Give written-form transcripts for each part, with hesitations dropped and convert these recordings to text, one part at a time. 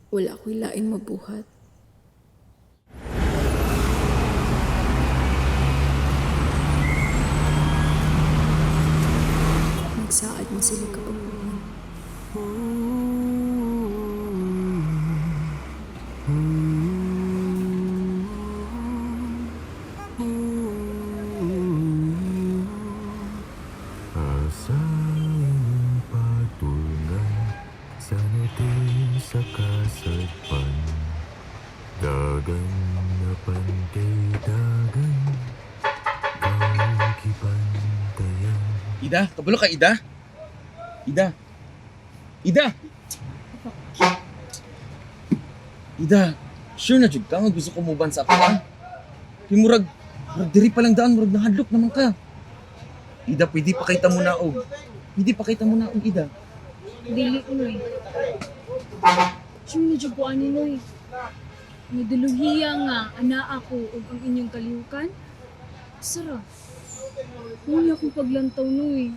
Wala ko'y lain mabuhat. Nagsaad mo sila kapagpuan. Asang patungan sa natin sa kasadpan. Dagan na pantay dagan, kang kipantayan. Ida, kabalo ka, Ida? Ida! Ida! Ida, sure na jud ka nga gusto ko muban sa ako, ha? Kaya murag diri pa lang daan, murag nahadlok naman ka. Ida, pwede pa kita mo na, og. Pwede pa kita mo na, og, Ida. Dili ko, Noy. Sure na dyan ko ani, Noy. Niduluhiya nga, ana ako o ang inyong kalihukan. Sarap. Huli akong paglantaw, Noy.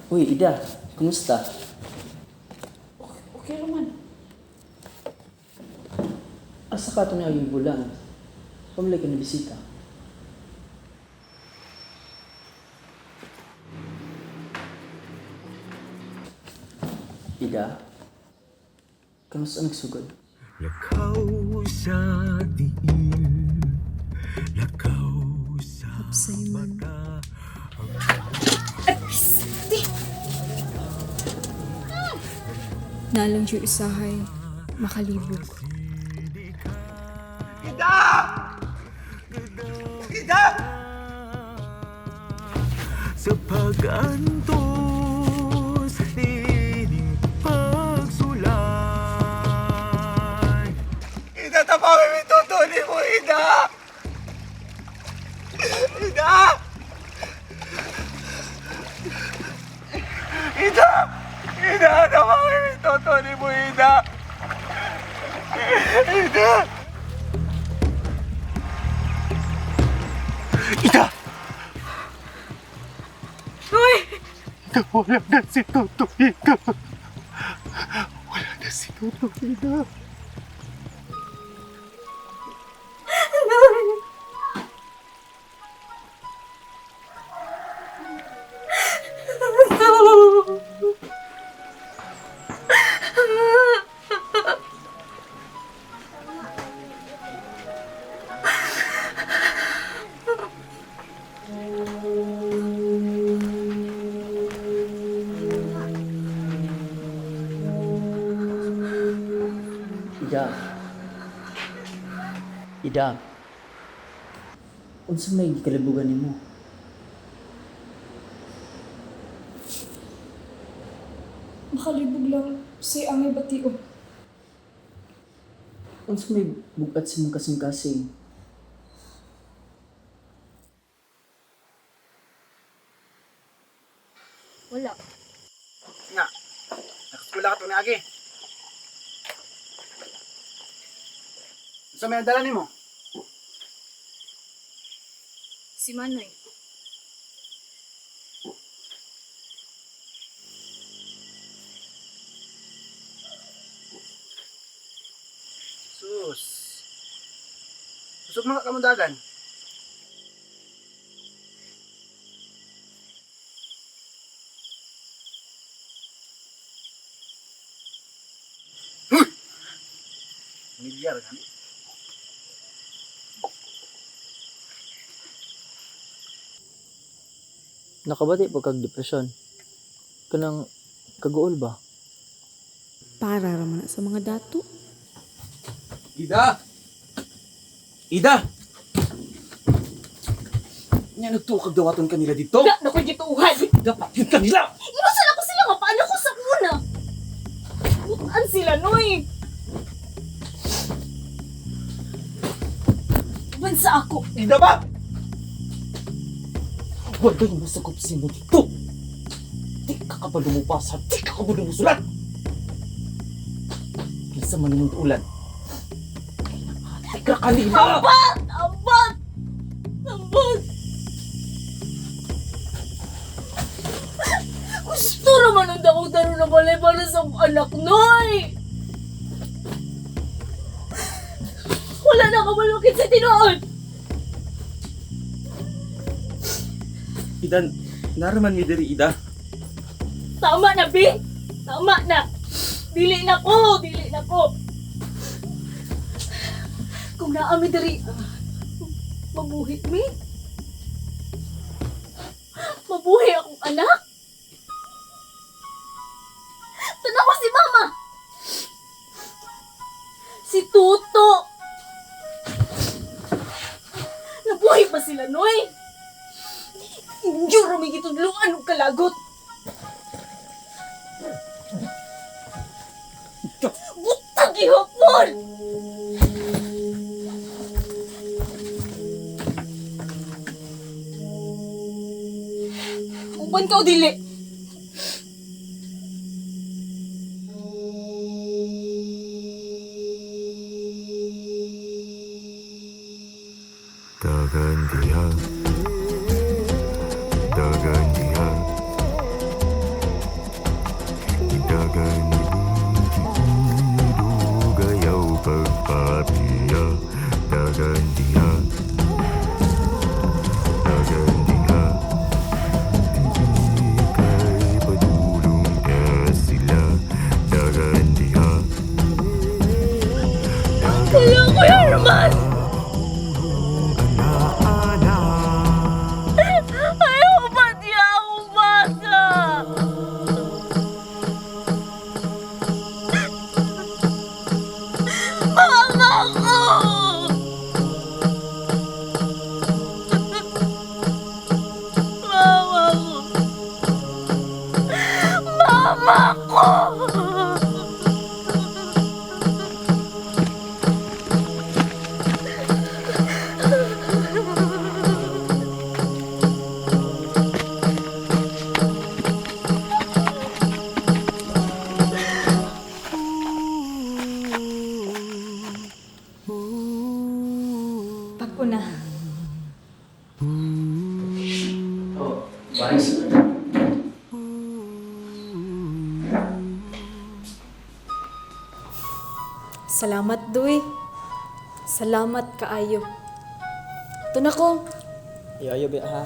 Uy, Ida, kumusta? Okay naman. Asa ka ito na yung bulan? Pamilay ka na bisita. Ida, kamusta nagsugod? Lakaw sa diin, lakaw sa Hapsay man. mata. Nalang siya isahay, makalibog. Sa pag-antos, dining pagsulay. Ida, tapawin mo tutunin mo, Ida! Ida! Ida! Ida, tapawin mo tutunin mo, Ida! Ida! Ida! Noy! Ida, wala na si Toto, Ida. Wala na si Toto, Ida. Ida. Ida. Unsa may gikalibugan nimo? Makalibog lang sa amay batio. Unsa may bugat sa mong kasing-kasing? Wala. Nga, nakaskula ka ito na agi. Sa may dala ni mo? Si Manoy. Sus. Sa mga kamandagan. Huy! Milyar kan? Nakabati po kag depresyon. Kanang kaguol ba? Para raman na sa mga dato. Ida! Ida! Nga nagtukag dawaton kanila dito. Da, nakoy gituhan! Dapat yun kanila! Inusan ako sila nga, paano ko sa una? Butaan sila, Noy! Bansa ako! Ida ba? Wala yung masagop sino dito. Di ka kabalo mo basa, di ka kabalo mo sulat. Kinsa man yung ulan. Kailangan ka kanila. Ambat! Ambat! Ambat! Gusto naman ang dakong na balay para sa anak, Noy! Wala na kamalukit sa tinoon! Ida, naraman mi diri Ida. Tama na, Bi! Tama na! Dili na ko! Dili na ko! Kung naami diri, mabuhi mi? Mabuhi akong anak? Tanaw ko si Mama! Si Tuto! Nabuhi pa sila, Noy? Hindi rami gitudluan og kalagot. Butag gihapon! Uban ka o dili? Dagan dia, dagan dia, dagan ibu gayau pagpapia, dagan dia, dagan dia, kay padulong sila, dagan dia. Kaya ko yan naman! Ayaw ba di akong bata? Mama ko! Mama ko! Mama ko! Pag na. Oh, Baris. Salamat, Doy. Salamat kaayo. Ito na ko. Ayaw, ha?